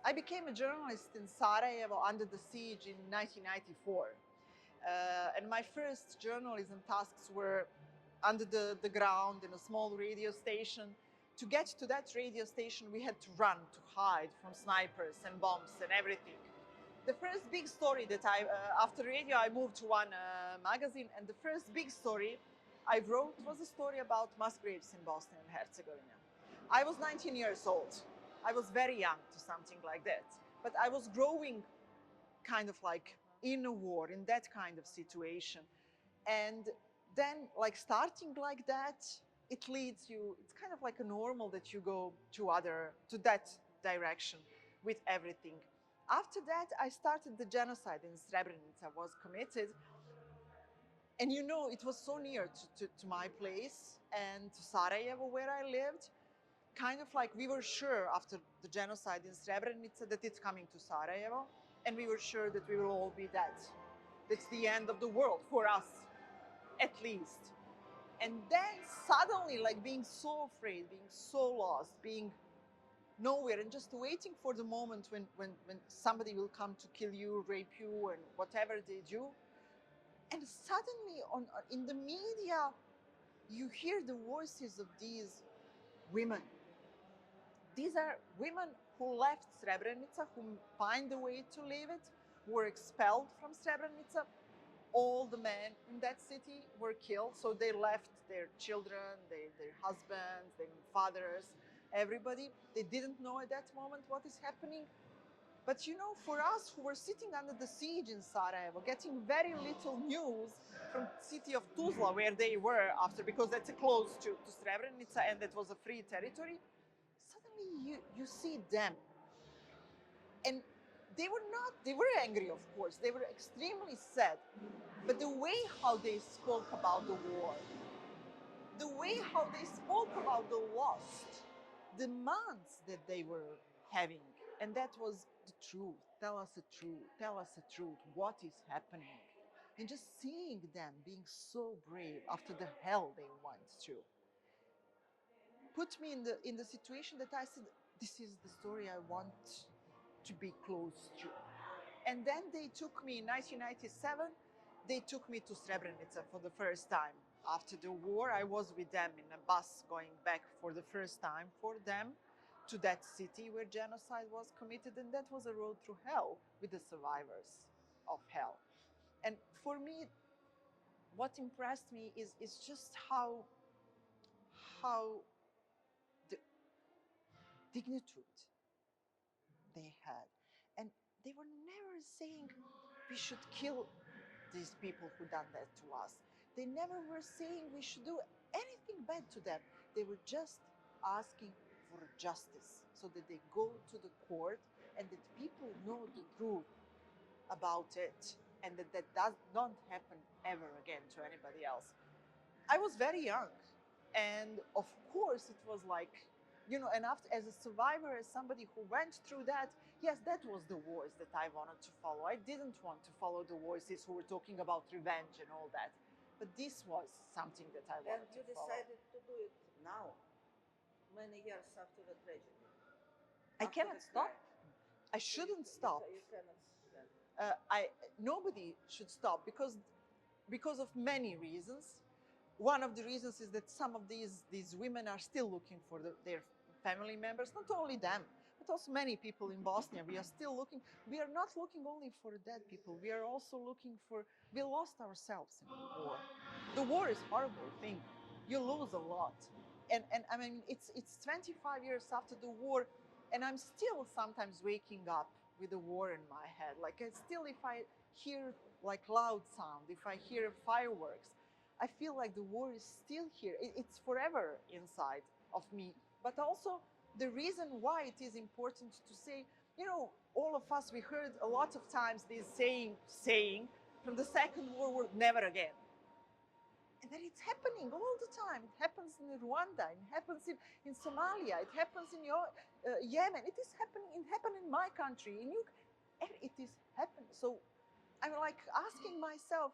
I became a journalist in Sarajevo under the siege in 1994. And my first journalism tasks were under the ground in a small radio station. To get to that radio station, we had to run, to hide from snipers and bombs and everything. The first big story that after radio, I moved to one magazine, and the first big story I wrote was a story about mass graves in Bosnia and Herzegovina. I was 19 years old. I was very young to something like that. But I was growing kind of like in a war, in that kind of situation. And then like starting like that, it leads you, it's kind of like a normal that you go to that direction with everything. After that, I started the genocide in Srebrenica, was committed. And you know, it was so near to my place and to Sarajevo where I lived. Kind of like we were sure after the genocide in Srebrenica that it's coming to Sarajevo, and we were sure that we will all be dead. That's the end of the world for us, at least. And then suddenly, like being so afraid, being so lost, being nowhere, and just waiting for the moment when somebody will come to kill you, rape you, and whatever they do. And suddenly in the media, you hear the voices of these women. These are women who left Srebrenica, who find a way to leave it, were expelled from Srebrenica. All the men in that city were killed, so they left their children, their husbands, their fathers, everybody. They didn't know at that moment what is happening. But you know, for us who were sitting under the siege in Sarajevo, getting very little news from the city of Tuzla, where they were after, because that's close to Srebrenica and that was a free territory, suddenly you see them. And they were angry, of course. They were extremely sad. But the way how they spoke about the war, the way how they spoke about the lost, the months that they were having, and that was the truth. Tell us the truth. Tell us the truth. What is happening? And just seeing them being so brave after the hell they went through put me in the situation that I said, this is the story I want to be close to. And then they took me in 1997, they took me to Srebrenica for the first time. After the war, I was with them in a bus going back for the first time for them to that city where genocide was committed. And that was a road through hell with the survivors of hell. And for me, what impressed me is just how the dignitude they had. And they were never saying we should kill these people who done that to us. They never were saying we should do anything bad to them. They were just asking for justice so that they go to the court and that people know the truth about it and that does not happen ever again to anybody else. I was very young, and of course it was like, you know, and after, as a survivor, as somebody who went through that, yes, that was the voice that I wanted to follow. I didn't want to follow the voices who were talking about revenge and all that, but this was something that I wanted to follow. And you decided to do it now, many years after the tragedy. I cannot stop. I shouldn't stop. You cannot. Nobody should stop because of many reasons. One of the reasons is that some of these women are still looking for their family members, not only them, but also many people in Bosnia. We are still looking, we are not looking only for dead people, we are also looking for, we lost ourselves in the war. The war is a horrible thing. You lose a lot. And I mean, it's 25 years after the war, and I'm still sometimes waking up with the war in my head. Like if I hear like loud sound, if I hear fireworks, I feel like the war is still here. It's forever inside of me. But also the reason why it is important to say, you know, all of us, we heard a lot of times this saying from the Second World War, never again. And then it's happening all the time. It happens in Rwanda, it happens in Somalia, it happens in Yemen. It is happening, it happened in my country, it is happening. So I'm like asking myself,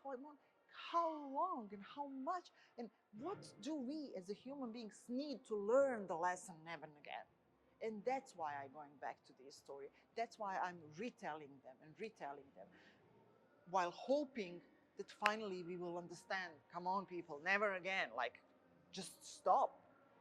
how long and how much and what do we as a human beings need to learn the lesson never again? And that's why I'm going back to this story. That's why I'm retelling them and retelling them, while hoping that finally we will understand, come on people, never again, like, just stop.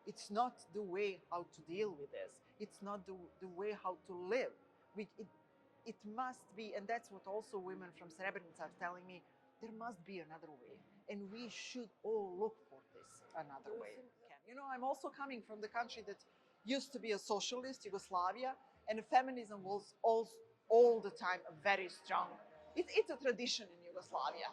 It's not the way how to deal with this. It's not the way how to live. It must be, and that's what also women from Srebrenica are telling me, there must be another way. And we should all look for this another way. You know, I'm also coming from the country that used to be a socialist, Yugoslavia, and feminism was all the time very strong. It's a tradition in Yugoslavia.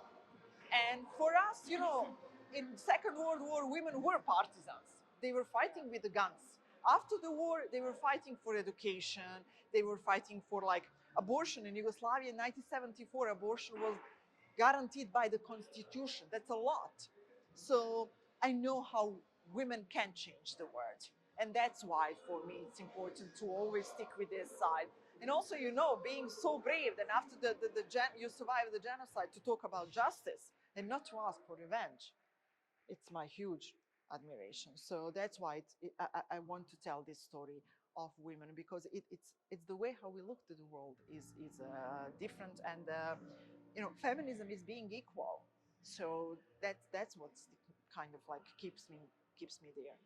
And for us, you know, in Second World War, women were partisans. They were fighting with the guns. After the war, they were fighting for education. They were fighting for like abortion in Yugoslavia. In 1974, abortion was guaranteed by the constitution. That's a lot. So I know how women can change the world. And that's why, for me, it's important to always stick with this side. And also, you know, being so brave that after you survive the genocide to talk about justice and not to ask for revenge. It's my huge admiration. So that's why I want to tell this story of women, because it's the way how we look to the world is different, and you know, feminism is being equal. So that's what's kind of like keeps me there.